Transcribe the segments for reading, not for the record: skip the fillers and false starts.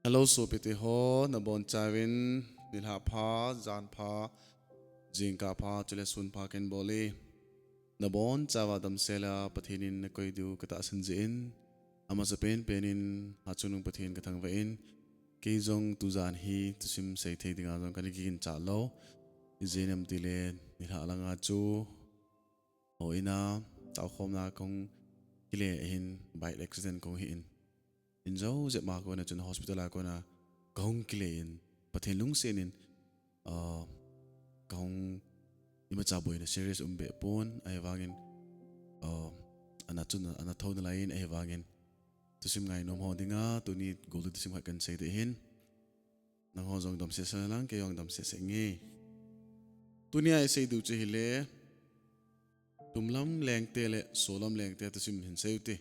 Hello so piti ho na bon chawin nilha pha jan pha jingka pha chile sun pha ken boli na bon chawa dam sela pathinin na koi du kata sanjin ama sa penin hachunung pathin kathang vain ke jong tu jan hi tu sim sei thei dinga jong kan kin cha lo izenam tile nilha langa chu hoina tao khom na kong kile hin bike accident kong hin in zo je ma ko na chun hospital a ko na gong kilein pathen lung senin gong ima cha boy na serious umbe pon ai wangin ana chun ana thon lain ai wangin tu sim ngai nom ho dinga tu ni gol tu sim ha kan sei de hin nang ho jong dam se sa lang ke yong dam se se nge tu ni ai sei du che hile tumlam lengte le solam lengte tu sim hin sei te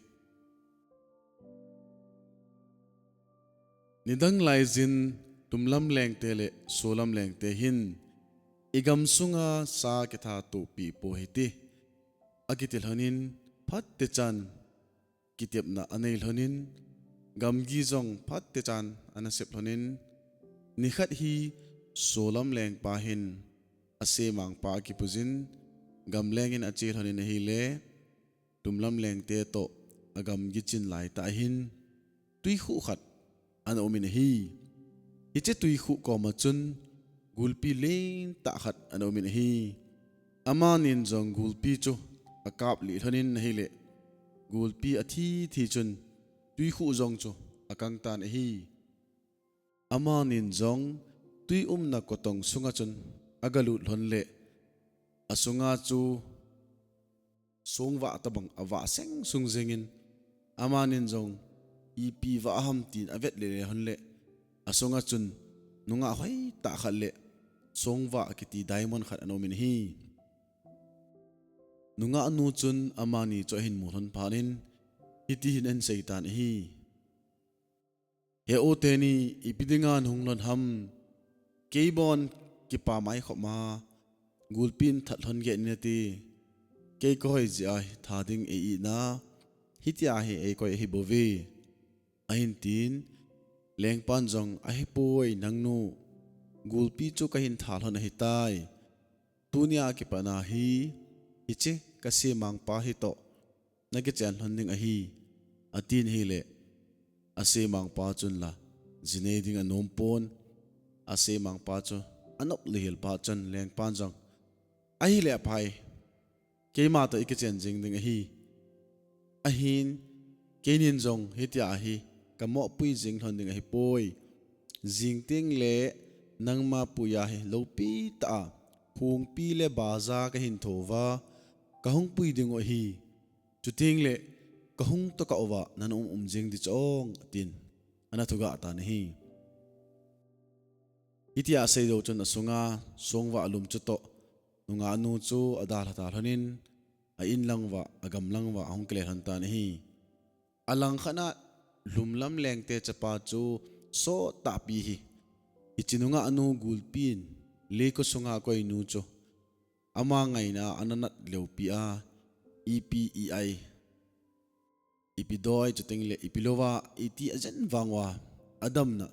nidang laizin tumlam lengte le solam lengte hin igam sunga sa ke tha to pi po hiti agitil hanin phat te chan kitiap na anei hanin gam gi jong phat te chan ana sep hanin nikhat hi solam leng pa hin ase mang pa ki pujin gam lengin achil hanin hi le tumlam lengte to agam gi chin lai ta hin tui khu khat an omin hi iche tui khu ko ma chun gulpi len ta khat an omin hi ama nin jong gulpi chu akap li thanin hi le gulpi athi thi chun tui khu jong chu akang tan hi ama nin jong tui na kotong sunga chun agalu lhon le asunga chu songwa tabang awa seng sung zengin ama nin jong ipi wa ham tin avet le hon le asonga chun nunga hoi ta khal le songwa kiti diamond khat anomin hi nunga anu chun amani cho hin mulhon phanin iti hin en seitan hi he oteni ipidinga hunglon ham keibon ki pa mai khoma gulpin thatlon ge neti ke koi ji ai thading e na hitia he e koi hi bovi ahin tin lengpan jong ahi poi nangnu gulpi chu kahin thal hon hi tai tunia ki pana hi iche kasi mang pa hi to nage chan honding ahi atin hi le ase mang pa chun la jine ding anom pon ase mang pa chu anop lehil pa chan lengpan jong ahi le phai keima to ike chen jing ding ahi ahin kenin jong hitia hi kamo pui jing thon ding hi poi jing ting le nangma puya hi lopi ta khung pi le baza ka hin thova ka hung pui ding o hi chuting le ka hung to ka owa nan jing di chong tin ana thuga ta ni hi itia sei do chon asunga songwa alum chu to nunga nu chu adal hata hanin a in langwa agam langwa hung kle han ta ni hi alang khana LHUMLAM LENGTE chapa chu so ta pi hi ichinunga anu gulpin le ko sunga ko inu chu ama ngai na ananat leupi a epei ipidoi chuting le ipilowa iti ajan wangwa adam na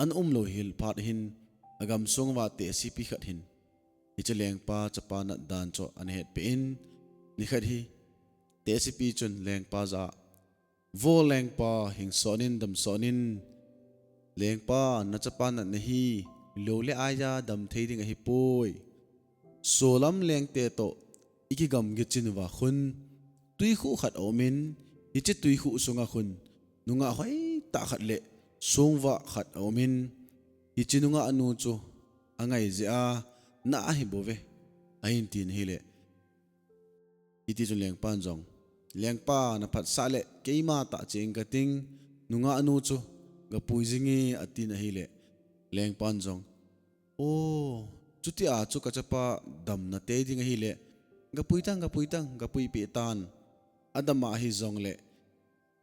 an lo hil phat hin agam songwa te sipi khat hin icheleng pa chapa na dan cho an het pe in nikhat hi te sipi chun leng pa za vô leng pa hing sonin dam sonin leng pa na chapa na nahi lo le aya dam thei ding hi poi solam lengte to ikigam ge chinwa khun tui khu khat omin ichi tui khu sunga khun nunga hoi ta khat le songwa khat omin ichi nunga anu chu angai je a na hi bove ain tin hi le iti chu leng pan jong lengpa na phat sale keima ta cheng ka ting nunga anu chu ga puijingi atin hi le lengpan jong o chuti a chu ka chapa dam na te ding hi le ga puitang ga pui pe tan adama hi jong le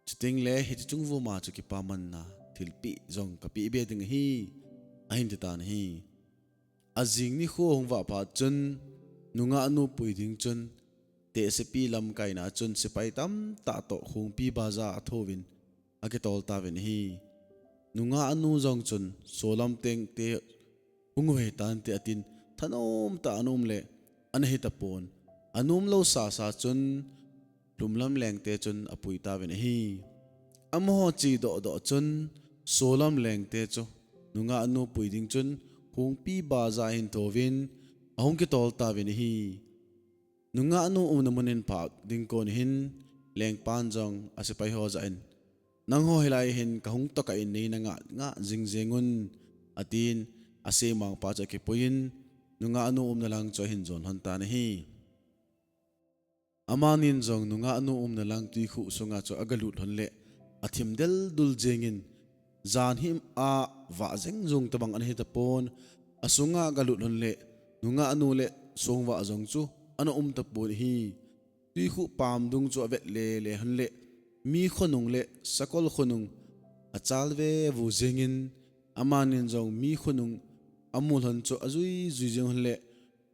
chuting le hi chung vu ma chu ki pa man na thilpi jong ka pi be ding hi ahin ta tan hi azing ni kho hong wa pa chun nunga anu pui ding chun te se pi lam kai na chun se pai tam ta to khung pi baza athowin ake tol ta ven hi nunga anu zong chun solam teng te ungwe tan te atin thanom ta anum le an hi tapon anum lo sa sa chun lumlam leng te chun apui ta ven hi amo chi do do chun solam leng te chu nunga anu pui ding chun hung pi ba za hin tovin ahung ki tol ta ven hi nunga anu namunin pa ding kon hin leng pan jong asipai ho za in nang ho hilai hin kahung to ka in nei na nga jingjengun atin ase mang pa cha ke poin nunga anu na lang cho hin zon han ta na hi amanin jong nunga anu na lang tui khu sunga cho agalut hon le athim del dul jengin zan him a wa jeng jong tabang an hi ta pon asunga galut hon le nunga anu le songwa jong chu ana ta pon hi tui khu pam dung chu avet le hon le mi khonung le sakol khonung achal ve vu jengin amanin jong mi khonung amul hon chu azui zui jeng hon le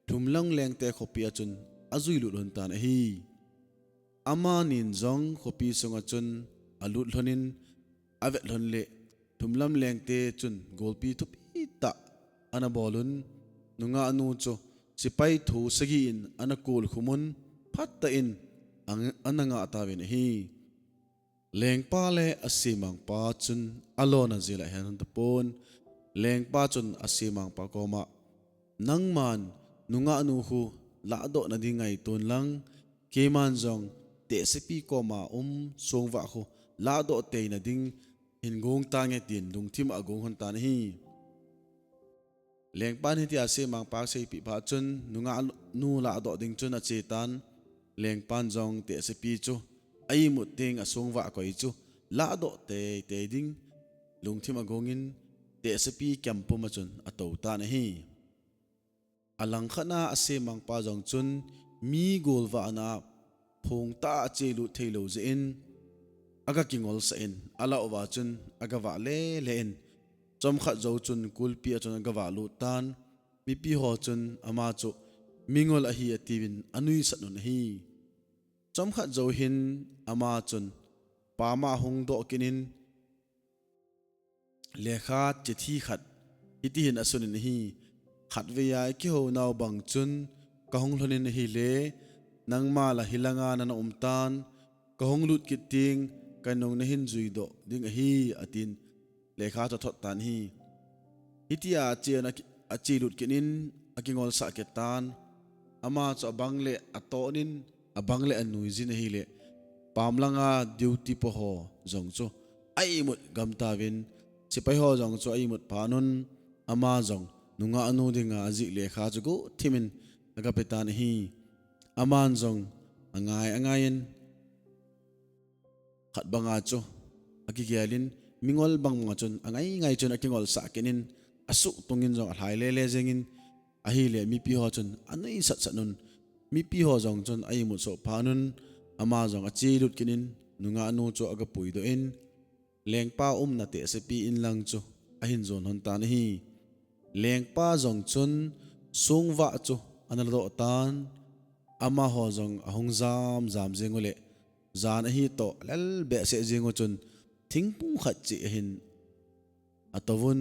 thumlang leng te khopi achun azui lut hon ta na hi amanin jong khopi songa chun alut honin avet hon le thumlam leng te chun golpi thupi ta ana bolun nunga anu chu sipai thu sagi in ana kul khumun phatta in ananga atawin hi leng pa le asimang pa chun alona zila hen ta pon leng pa chun asimang pa koma nangman nunga anu hu la do na dingai ton lang keman jong te sepi koma songwa khu la do te na ding in gong ta nge tin lung thim agong hon ta hi leng pan hi ti asimang pa sei pi pha chun nunga nu la do ding chun a chetan leng pan jong te sepi chu ai mu ting asong wa koi chu la do te ding lung thim agongin te sepi kampu ma chun ato ta na hi alang khana ase mang pa jong chun mi gol wa na phong ta chelu thailo je in aga kingol sa in ala wa chun aga wa le in chom kha zo chun kulpi chun aga wa lu tan mi pi ho chun ama chu mingol a hi atiwin anui sanun hi chom kha zo hin ama chun pama hung do kinin lekha chithi khat iti hin asunin hi khat ve ya ki ho naw bang chun kahong hlonin hi le nangma la hilanga na umtan kahong lut kiting kanong na hin zui do ding hi atin lekha cha thot tan hi itia chena achi lut kinin akingol sa ketan ama cha bangle atonin abangle anui jin hi le pamlanga duty po ho jong chu ai mut gamtawin sipai ho jong chu ai mut phanun ama jong nunga anu dinga aji lekha chu go thimin agapetan hi aman jong angayin khat banga chu akigyalin mingol bang mga chun angai chun akingol sa kenin asuk tungin jong alhai le jengin ahi le mi pi ho chun anai sat sanun mi pi ho jong chun ai mu so phanun ama jong achi lut kinin nunga anu chu aga pui do in lengpa na te se pi in lang chu ahin zon hon ta hi lengpa jong chun sungwa chu anal do tan ama ho jong ahung jam jengole zan hi to lal be se jengo chun thingpung khat chi hin atawun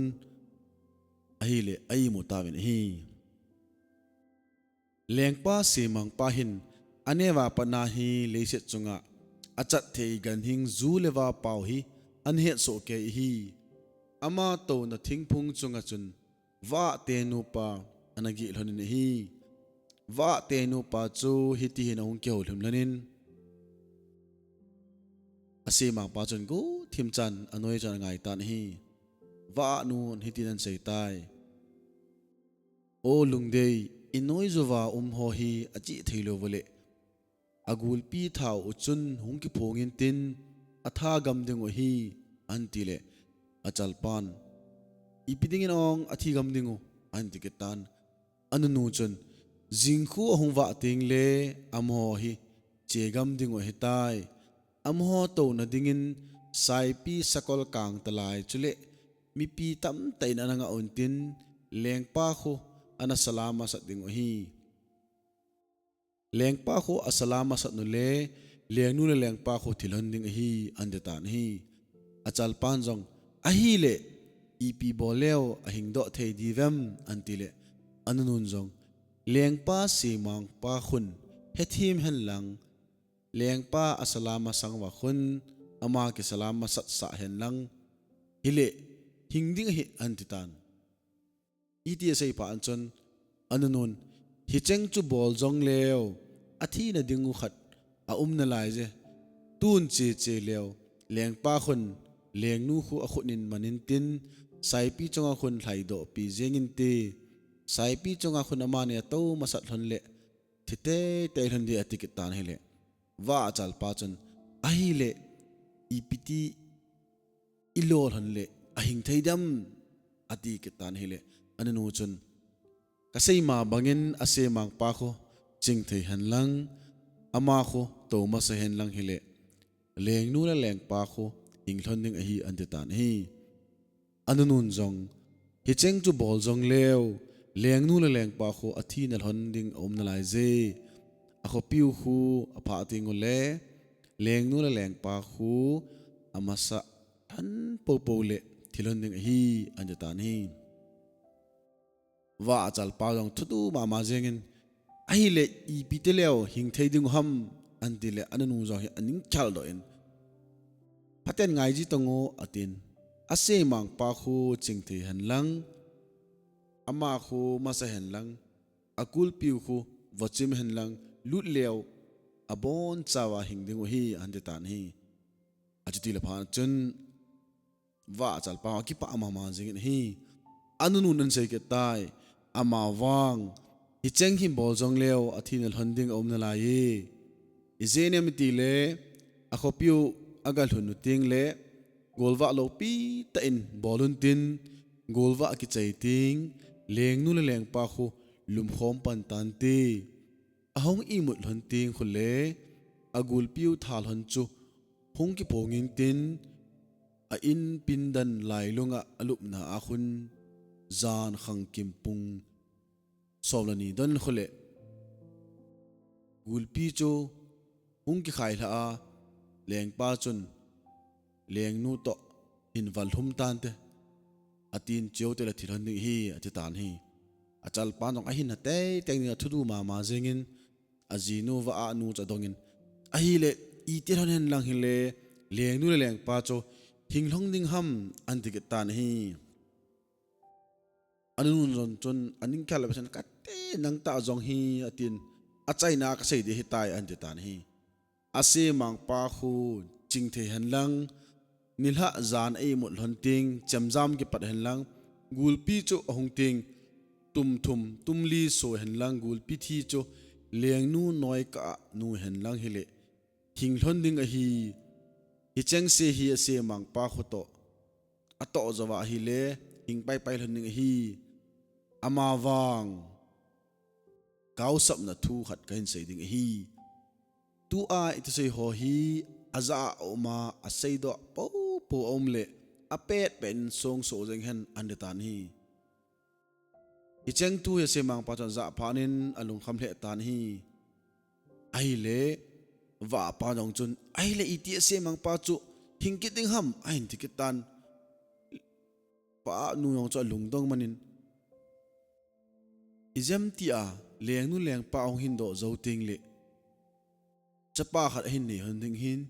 ahi le ai mu tawin hi lengpa simang pa hin anewa pana hi leise chunga achat thei gan hing zu lewa pau hi an het so ke hi ama to na thingpung chunga chun wa te nu pa anagi hlonin hi wa te nu pa chu hiti hin ong keu hlimlanin asimang pa chun go thimchan anoi chan ngai tan hi wa nun hitinan sei tai o lungdei inoi zuwa ho hi achi theilo wole agul pi thau uchun hungki phongin tin atha gam dingo hi antile achalpan ipidingin ong athi gam dingo antiketan anunu chun jingkhu hongwa ting le amho hi chegam dingo hitai amho to na dingin sai pi sakol kang talai chule mi pi tam tain ananga ontin lengpa khu ana salama sat dingo hi lengpa khu asalama sat nu le lengnu le lengpa khu thilon ding hi andetan hi achal pan jong ahi le ipi boleo ahing do thei divem antile anunun zong lengpa simang pa khun hethim hen lang lengpa asalama sangwa khun ama ke salama sat sa hen lang hile hingding hi antitan iti sei pa anchon anunun hi cheng chu bol zong leo athi na dingu khat a na lai je tun che leo lengpa khun leng nu khu a khunin manin tin sai pi chonga khun thlai do pi jengin te sai pi chonga khun ama ne to masat hlon le thite te hlon di atikit tan hele wa chal pa chon ahi le ipiti ilol hlon le ahing theidam atikit tan hele ananu chun kasei ma bangin ase mang pa kho ching thei han lang ama kho to ma sa hen lang hele leng nu la leng pa kho ing hlon ning a hi an te tan hi anunun zong hi cheng chu bol zong leo leng nu la leng pa kho athi na hlon ding om na lai je a kho piu khu a pha ting le leng nu la leng pa khu amasa han po le thilon ding a hi an te tan hi wa chal pa jong thutu ma jengin ai le I piteleo hing thei ding ham antile ananu zo hi aning chal do in paten ngai ji tongo atin ase mang pa khu ching thei han lang ama khu masa hen lang akul piu khu wachim hen lang lut leo abon chawa hing ding hi ande tan hi ajuti la phan chun wa chal pa ki pa ma jengin hi anunu nan sei ke tai ama wang hi cheng him bol jong leo athinal handing om na la ye izenem ti le a khopiu agal hunu ting le golwa lo pi ta in bolun tin golwa ki chai ting leng nu le leng pa khu lum khom pan tan ti ahong I mut hon ting khu le agul piu thal hon chu hong ki pongin tin a in pindan lai lunga alup na a khun zan khang kim pung somlani don khole gulpi chu hung ki khai la a leng pa chun leng nu to in wal hum tan te atin cheu te la thilhan ni hi ati tan hi achal pa nong a hin na te teng ni thudu ma jengin azinu wa a nu cha dongin a hi le I ti hon hen lang hi le leng nu le leng pa chu hinglong ding ham an ti ke tan hi anun zon chun aning khala besan katte nang ta zong hi atin achai na ka sei de hi tai an te tan hi ase mang pa khu ching the han lang nilha zan ei mut hon ting chamjam ki pat han lang gulpi chu ahung ting tum li so han lang gulpi thi chu leng nu noi ka nu han lang hile hing hlon ding a hi cheng se hi ase mang pa khu to ato zawa hi le hing pai hon ding a hi ama wang kau sap na thu khat kain sei ding hi tu a it sei ho hi aza oma asei do po omle apet pen song so jeng hen andetan hi icheng tu ya se mang pa chan za phanin alung kham le tan hi ai le wa pa jong chun ai le iti se mang pa chu hingkit ding ham ain tikitan pa nu yong chu lungdong manin izem tia leng nu leng pa ong hin do zo ting le chapa khat hin ni hon ding hin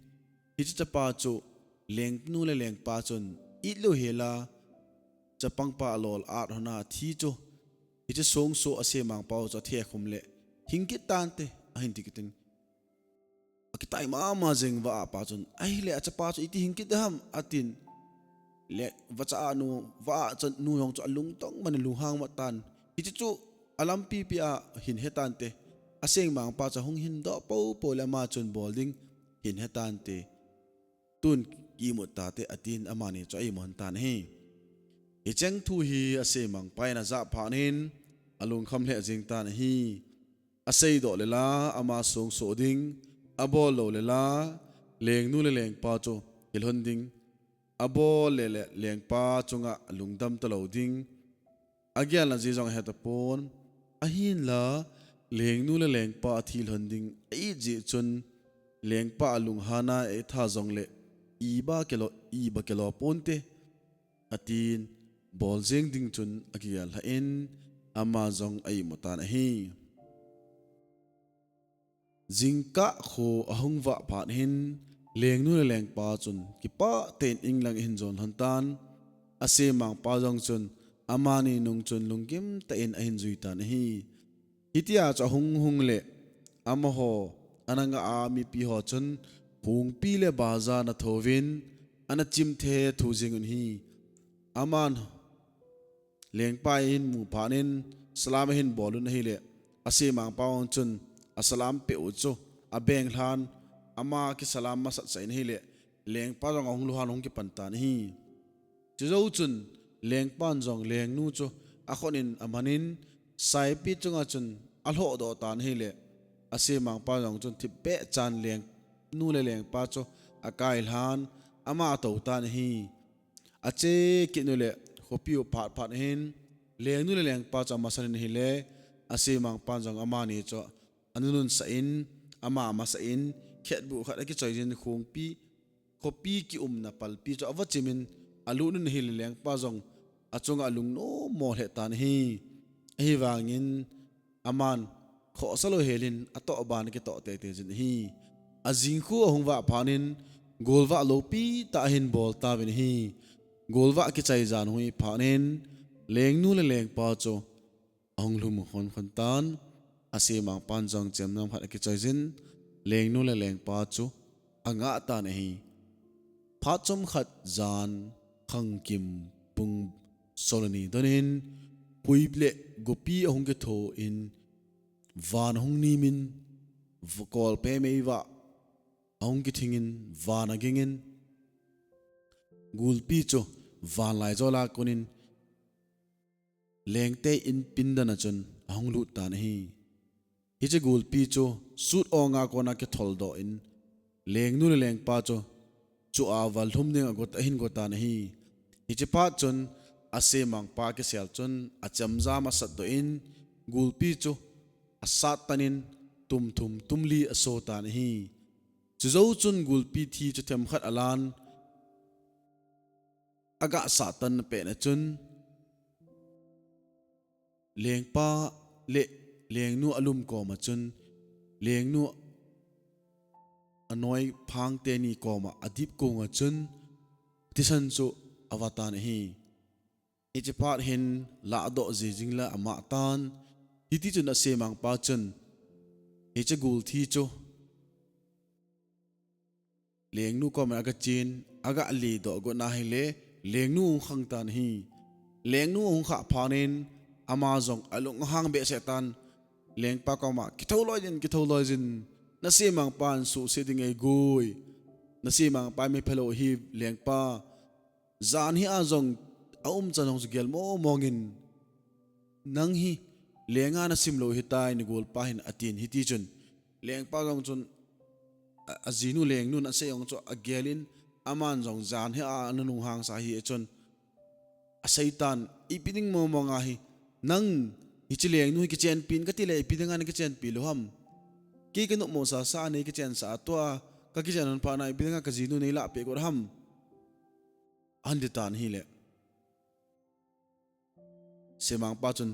hi chapa chu leng nu le leng pa chun I lo hela chapang pa lol at hona thi chu hi che song so ase mang pa cho the khum le hingki tan te a hin tikitin akitai ma jeng wa pa chun ai le chapa chu iti hingki dam atin le wacha anu wa chan nu yong chu lung tong man lu hang ma tan hi chu alam pi a hin hetan te aseng mang pa cha hong hin do po la ma chun bolding hin hetan te tun ki mu ta te atin amani cho ai mon tan he I cheng thu hi ase mang pai na za phanin alung kham le jing tan hi asei do le la ama song so ding abol lo le la leng nu le leng pa cho hilhon ding abol le leng pa chunga lungdam to lo ding agyan la ji jong heta pon ahin la leng nu le leng pa thil hon ding ai ji chun leng pa lung hana e tha jong le I ba kelo ponte atin bol jeng ding chun agial ha in ama zong ai motan hi jingka kho ahungwa phan hin leng nu leng pa chun ki pa ten inglang hin zon hantan ase mang pa jong chun amani nung chun lungkim ta in ahin zui tan hi hitia cha hung le amaho ananga a mi pi ho chun hung pi le baza na thovin ana chim the thu jingun hi aman leng pa in mu phanin salam hin bolun hi le ase mang pa on chun asalam pe ucho abeng hlan ama ki salam ma sat sain hi le leng pa jong ong lu han ong ki pantan hi chu chun leng pan jong leng nu chu a khonin amanin sai pi chunga chun alho do tan hi le ase mang pa jong chun thi pe chan leng nu le leng pa chu akai hlan ama to tan hi ache ki nu le hopiu phat phat hin leng nu le leng pa cha masan hi le ase mang pan jong ama ni chu anunun sa in ama ma sa in khet bu khat ki choi jin khung pi khopi ki na pal pi cho awachimin alu nun hi leng pa jong achunga lung no mo he tan hi wangin aman kho salo helin ato ban ki to te jin hi azing khu hongwa phanin golwa lopi ta hin bol ta bin hi golwa ki chai jan hui phanin leng nu le leng pa cho anglum hon khon tan ase mang pan jong chem nam khat ki chai jin leng nu le leng pa chu anga ta nei pha chom khat jan khang kim pung solani donin puible gopi ahung ke tho in van hung ni min vokol pe meiwa ahung ki thingin van agingin gulpi chu van lai jola kunin lengte in pindana chun ahung lut ta nei hi che gulpi chu sut onga kona ke thol do in leng nu le leng pa chu awal thum ning agot ahin gota nahi hi che pa chun ase mang pa ke sel chun acham za ma sat do in gulpi chu asat tanin tum thum tumli aso ta nahi chu zo chun gulpi thi chu them khat alan aga satan pe na chun leng pa le leng nu alum ko ma chun leng nu anoi phang te ni ko ma adip ko nga chun tisan chu awatan hi ichi pat hin la do ji jingla ama tan hiti chun ase mang pa chun ichi gul thi chu leng nu ko ma aga chin aga li do go na hi le leng nu khang tan hi leng nu ong kha phanin ama jong alung hang be setan leng pa ko ma ki tholoi jin na se mang pan su se ding ai goi na se mang pa me phelo hi leng pa zan hi a jong chanong gel mo mongin nang hi lenga na simlo hi tai ni gol pa hin atin hi ti chun leng pa jong chun azinu leng nu na se yong cho agelin aman jong zan hi a anu hang sa hi chun a satan ipining mo nga hi nang hichileng nu ki chen pin ka tile ipidanga ni ki chen pi lo ham ki kanu mo sa ne ki chen sa to ka ki chen pa na ipidanga ka jinu nei la pe gor ham anditan hi le semang pa chun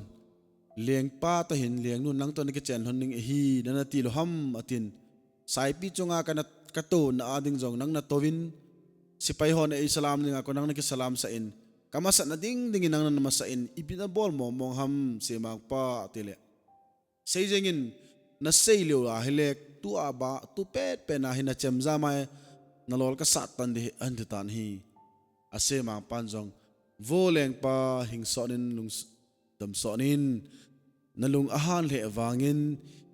leng pa ta hin leng nu nang to ni ki chen hon ning hi na ti lo ham atin sai pi chunga kana ka to na ading jong nang na towin sipai hon e salam ninga ko nang na ki salam sa in kamasa na ding nang na masain ipina bol mo mong ham semang pa tile seijengin na seilo a hilek tu aba tu pet pe na hina chemza mai na lol ka sat tan de anditan hi ase mang panjong voleng pa hing sonin lung dam sonin nalung ahan le wangin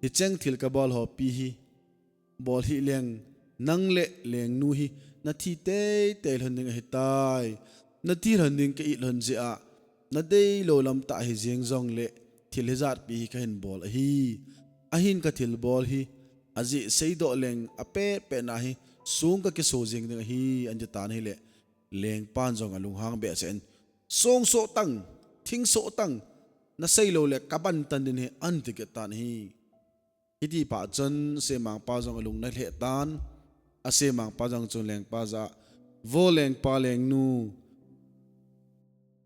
hi cheng thil ka bol ho pi hi bol hi leng nang le leng nu hi na thi te tel handing hi tai na ti handing ka i lon ji a na dei lo lam ta hi jeng jong le thil hezat pi ka hin bol hi ahin ka thil bol hi aji seido leng ape pe na hi sung ka ke so jeng ding hi anja tan hi le leng pan jong alung hang be chen song so tang thing so tang na seilo le kaban tan din hi anti ke tan hi iti pa chen se mang pa jong alung na le tan ase mang pa jong chun leng pa za vo leng pa leng nu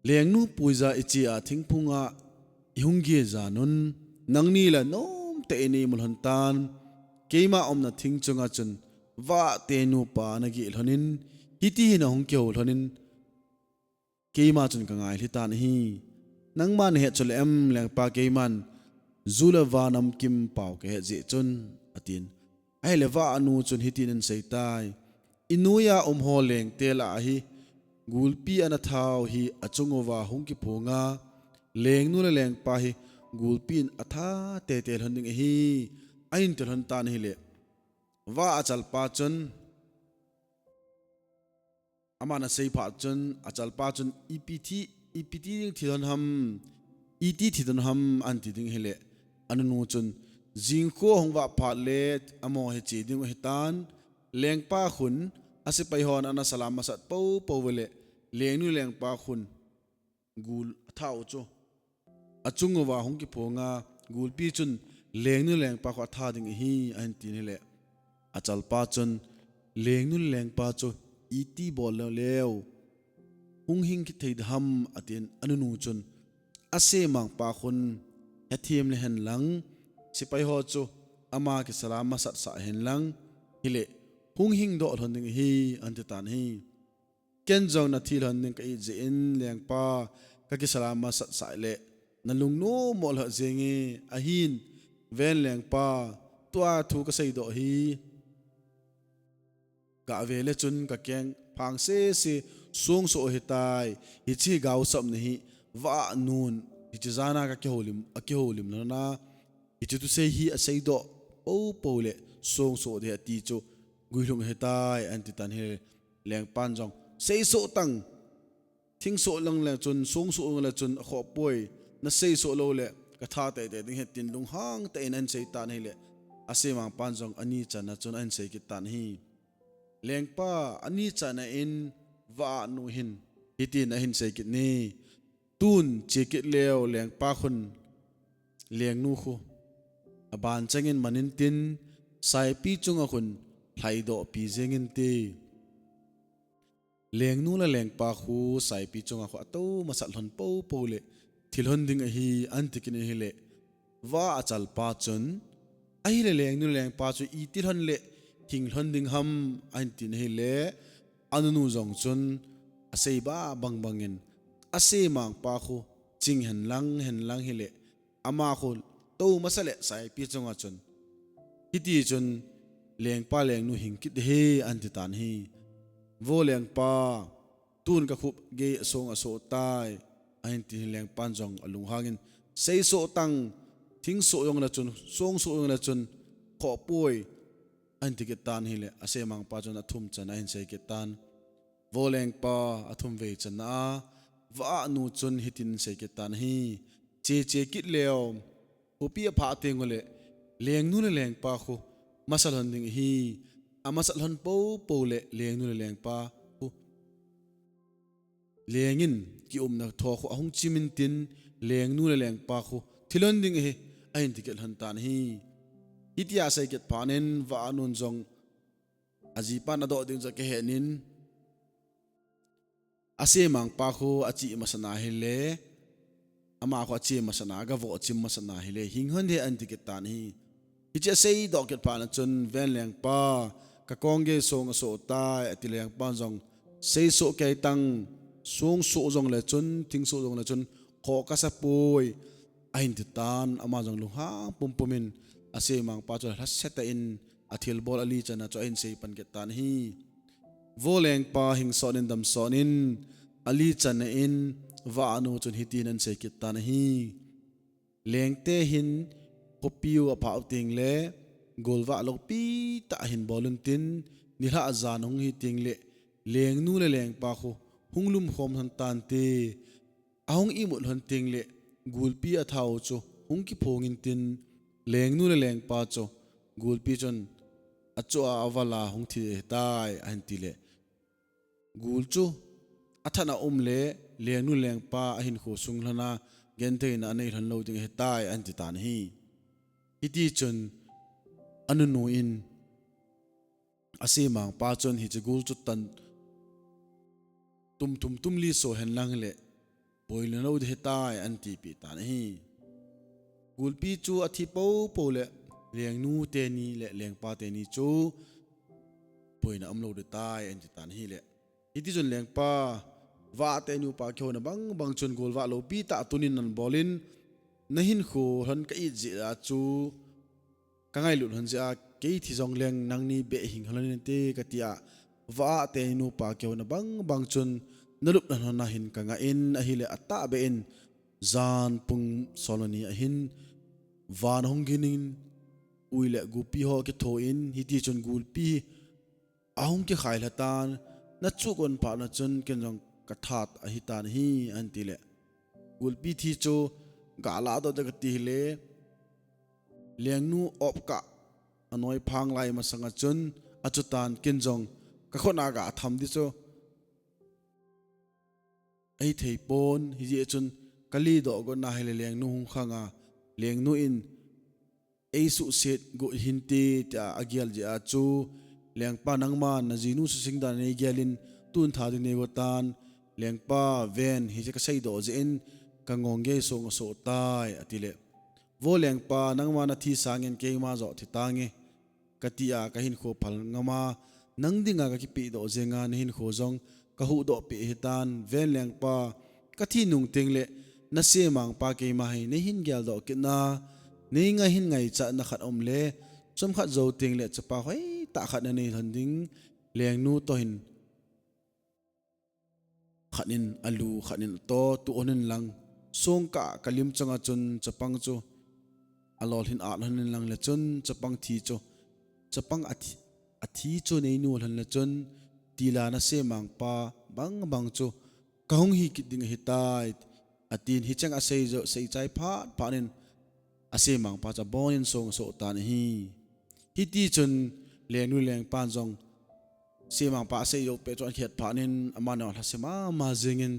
leng nu puiza ichi a thingpunga ihungge zanun nangni la nom te ni mulhan tan keima omna thingchunga chun wa te nu pa na gi hlonin hiti na hungkyo hlonin keima chun ka ngai hi tan hi nangman he chul em leng pa keiman zula vanam kim pau ke je chun atin ai le wa anu chun hitin an seitai inuya ho leng te la hi gulpi ana thau hi achungowa hungki phonga leng nu le leng pa hi gulpin atha te te hlanding hi ain te hlan tan hi le wa achal pa chun amana sei pha chun achal pa chun EPT thidon ham ET thidon ham anti ding hele anu chun jingkho hongwa pha le amo he chi ding he tan leng pa khun ase pai hon ana salam masat po wele leng nu leng pa khun gul thau cho achungowa hongki phonga gul pi chun leng nu leng pa kha tha ding hi anti ni le achal pa chun leng nu leng pa cho ET bol leo hung hing ki thei dham atin anu chun ase mang pa khun hethiam le hen lang sipai ho chu ama ki salam masat sa hen lang hile hung hing do hon ding hi ante tan hi ken jong na thil hon ding ka i je in leng pa ka ki salam masat sa le na lung no mol ha zengi ahin ven leng pa tua thu ka sei do hi ka vele chun ka keng phang se sung so hitai hi chi gau sam ni hi wa nun hi chi zana ka ke holim na hi chi tu sei hi a sei do po le sung so de ti chu guilung hitai anti tan he leng pan jong sei so tang thing so lang le chun sung so le chun kho poi na sei so lo le ka tha te ding he tin lung hang te an sei tan he le ase mang pan jong ani chana chun an sei ki tan hi lengpa ani chana in wa nu hin hitin a hin sei kit ni tun chekit leo lengpa khun leng nu khu aban changin manin tin sai pi chunga khun thlaido pi zengin te leng nu la lengpa khu sai pi chunga khu ato masal hon po le thilhon ding a hi antikin hi le wa achal pa chun a hi le leng nu lengpa chu I tilhon le king honding ham antin hi le anunu zong chun asei ba bangin ase mang pa khu ching hen lang hi le ama khu to masale sai pi chunga chun hiti chun leng pa leng nu hing kit he anti tan hi vo leng pa tun ka khup ge song aso tai anti leng pan jong alung hangin sei so tang thing so yong la chun song so yong la chun kho poi anti ke tan hi le ase mang pa chon athum chana hin sei ke tan voleng pa athum ve chana wa nu chun hitin sei ke tan hi che kit leo upi pha te ngole leng nu le leng pa khu masal hon ding hi amasal hon po le leng nu le leng pa khu lengin ki na tho khu ahung chimin tin leng nu le leng pa khu thilon ding hi ain tikel han tan hi itia sai ket panen wa anun jong aji pan ado ding ja ke henin ase mang pa khu achi masana hele ama khu achi masana ga vo chim masana hele hing hon de anti ket tan hi ichi sei do ket pan chun ven leng pa ka kongge song so ta atileng pan jong sei so ke tang song so jong le chun ting so jong le chun kho ka sa poi ain ti tan ama jong lu ha pumpumin ase mang pa chu haseta in athil bol ali chana cho in sei pan ke tan hi voleng pa hing sonin dam sonin ali chana in wa anu chun hitin an sei ke tan hi lengte hin kopiu apa ting le golwa lok pi ta hin bolun tin nila azan hong hi ting le leng nu le leng pa khu hunglum khom han tan te ahong imul han ting le gulpi athau chu hungki phongin tin leng nu le leng pa cho gulpi chon acho awala hung thi tai anti le gul chu athana le leng nu leng pa ahin kho sung hlana gente na nei hlan lo ding he tai anti tan hi iti chon anu nu in ase mang pa chon hi che gul chu tan tum li so hen lang le boil no de tai anti pi tan hi gulpi chu athi po le leng nu te ni le leng pa te ni chu poina amlo de tai anti tan hi le iti chun leng pa wa te nu pa khyo na bang chun gol wa lo pi ta tunin nan bolin nahin khu han ka i ji a chu ka ngai lut han ja ke thi jong leng nang ni be hing halan te ka tia wa te nu pa khyo na bang chun nalup nan na hin ka nga in a hi le ata be in zan pung solani a hin van honginin uile gupi ho ke tho in hiti chun gulpi ahung ke khai latan na chu kon pa na chun ken jong ka that a hitan hi antile gulpi thi chu gala do de ti le lengnu op ka anoi phang lai ma sanga chun achutan ken jong ka khona ga tham di chu ai thei pon hi je chun kali do go na hele lengnu hung khanga lengnu in eisu set go hinti ta agial je a chu lengpa nangma na jinu su singdan nei gelin tun tha de nego tan lengpa ven hi je ka sei do je in ka ngong ge so tai atile vo lengpa nangma na thi sangen ke ma zo thi tange katia ka hin kho phal ngama nangdinga ka ki pi do je nga ne hin kho jong ka hu do pi hitan ven lengpa ka thi nung teng le na se mang pa ke ma hai ne hin gyal do ki na nei nga hin ngai cha na khat om le chom khat zo ting le chapa hoi ta khat na nei than ding leng nu to hin khanin alu khanin to tu onin lang song ka kalim changa chun chapang chu alol hin a hanin lang le chun chapang thi chu chapang athi chu nei nu han le chun tila na se mang pa bang chu kahong hi kiding hi tai atin hi chang a sei zo sei chai pha nen ase mang pa cha bonin song so tan hi ti chun leng nu leng pan jong se mang pa se yo pe chon khiat pha nin amana la se ma jingin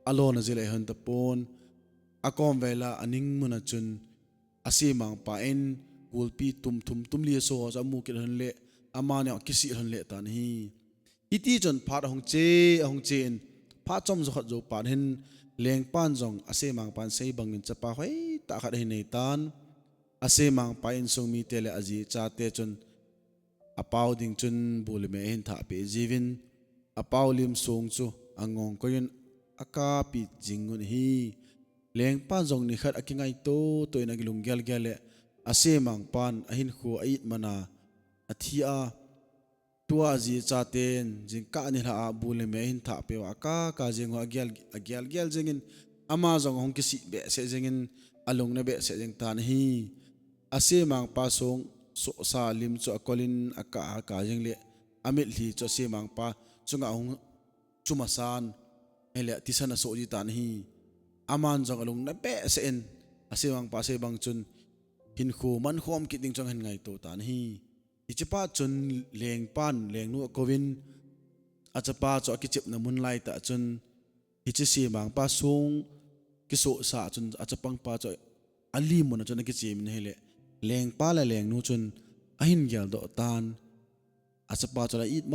alona zile han ta pon akom vela aning muna chun ase mang pa en gulpi tum li so cha mu ki han le amana kisi han le tan hi ti chun phat hong che in pha chom zo khat zo pan hin leng pan jong ase mang pan sei bangin chapa hoi ta khat hi nei tan ase mang pa in song mi tele aji cha te chun apau ding chun bul me hin tha pe jivin apau lim song chu angong ko yin aka pi jingun hi leng pa jong ni khat akingai to ina gilung gel gele ase mang pan ahin khu ait mana athia tua ji cha ten jing ka ni ha bul me hin tha pe wa ka jing wa gel jingin ama jong hong ki si be se jingin alung na be se jing tan hi ase mang pa song so sa lim cho akolin aka jing le amit li cho se mang pa chunga hong chuma san ele tisana so ji tan hi aman jong alung na be se en ase mang pa se bang chun hin khu man khom ki ding chong han ngai to tan hi ichipa chun leng pan leng nu kovin achapa cho ki chip na mun lai ta chun ichi se mang pa song ki so sa chun achapang pa cho ali mun chun ki chim ne hele leng pa la leng nu chun ahin gyal do tan achapa cho la it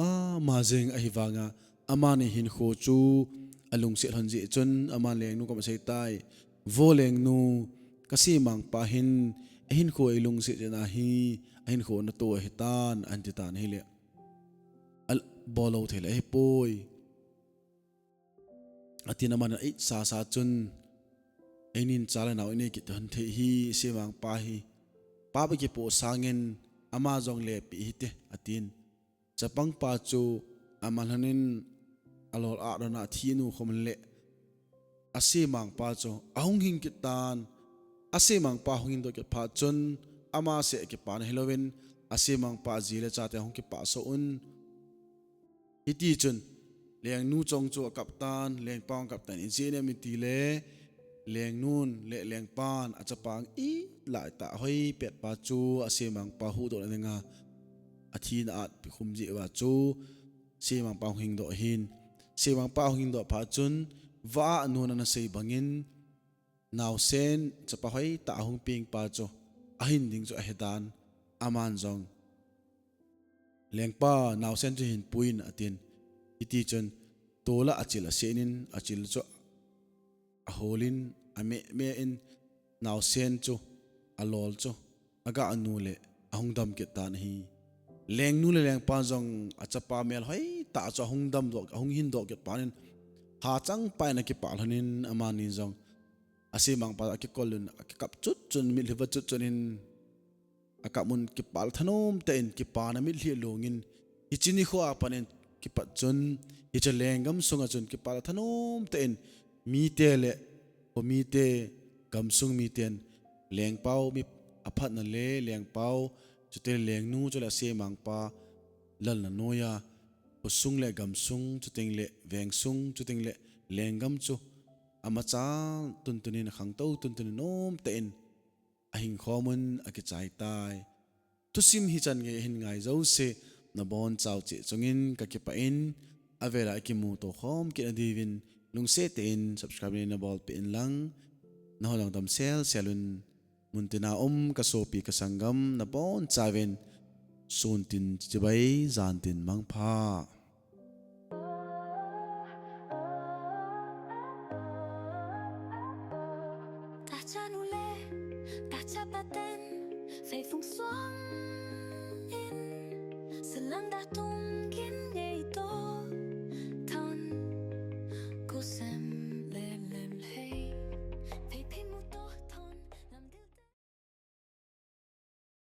ma jeng a hiwanga amani hin kho chu alung se hanji chun ama leng nu ko sei tai vo leng nu kasi mang pa hin kho ilung se na hi ahin kho na to hitan anti tan hele al bolo thele he poi atina man it sa chun enin chala naw ine ki tan the hi se mang pa hi pa ba ki po sangen ama jong le pi hite atin chapang pa chu amalhanin alor a rona thinu khom le ase mang pa chu ahung hing ki tan ase mang pa hungin do ki pha chun ama se ki pan helowen ase mang pa zile cha te hong ki pa so un iti chun leng nu chong chu kaptan leng pang kaptan in jene mi ti le leng nun le leng pan achapang i lai ta hoi pet pa chu ase mang pa hu do na nga athin at pi khum ji wa chu se mang pa hing do hin se mang pa hing do pha chun wa nu na sei bangin naw sen chapa hoi ta hung ping pa chu ahin ding chu ahedan aman jong lengpa naw sen chu hin puin atin iti chun tola achil senin achil chu a holin a me in naw sen chu a lol chu aga anu le a hungdam ke tan hi leng nu le leng pa jong a chapa mel hoi ta cho hungdam do hung hin do ke panin ha chang pai na ki pal hanin amani jong ase mang pa ki kolun ki kap chut chun mi liwa chut chunin akamun ki pal thanom te in ki pa na mi hli longin ichini khwa panen ki pat chun icha lengam sunga chun ki pal thanom te in mi te le o mi te gam sung mi ten leng pau mi aphat na le leng pau chute leng nu chola se mang pa lal na noya o sung le gam sung chuteng le veng sung chuteng le lengam chu ama cha tuntunin khangto tuntunin nom te in a hing khomun a ki chai tai thusim hi chan nge hin ngai zo se na bon chau che chungin ka ki pa in avela ki mu to khom ki adivin lungse te in subscribe na bol pe in lang na holang dam selun muntina ka sopi ka sangam na bon chaven suntin chibai zantin mangpha ta cha nu le ta cha pa ten phải phung xuống in sự lắng đã tung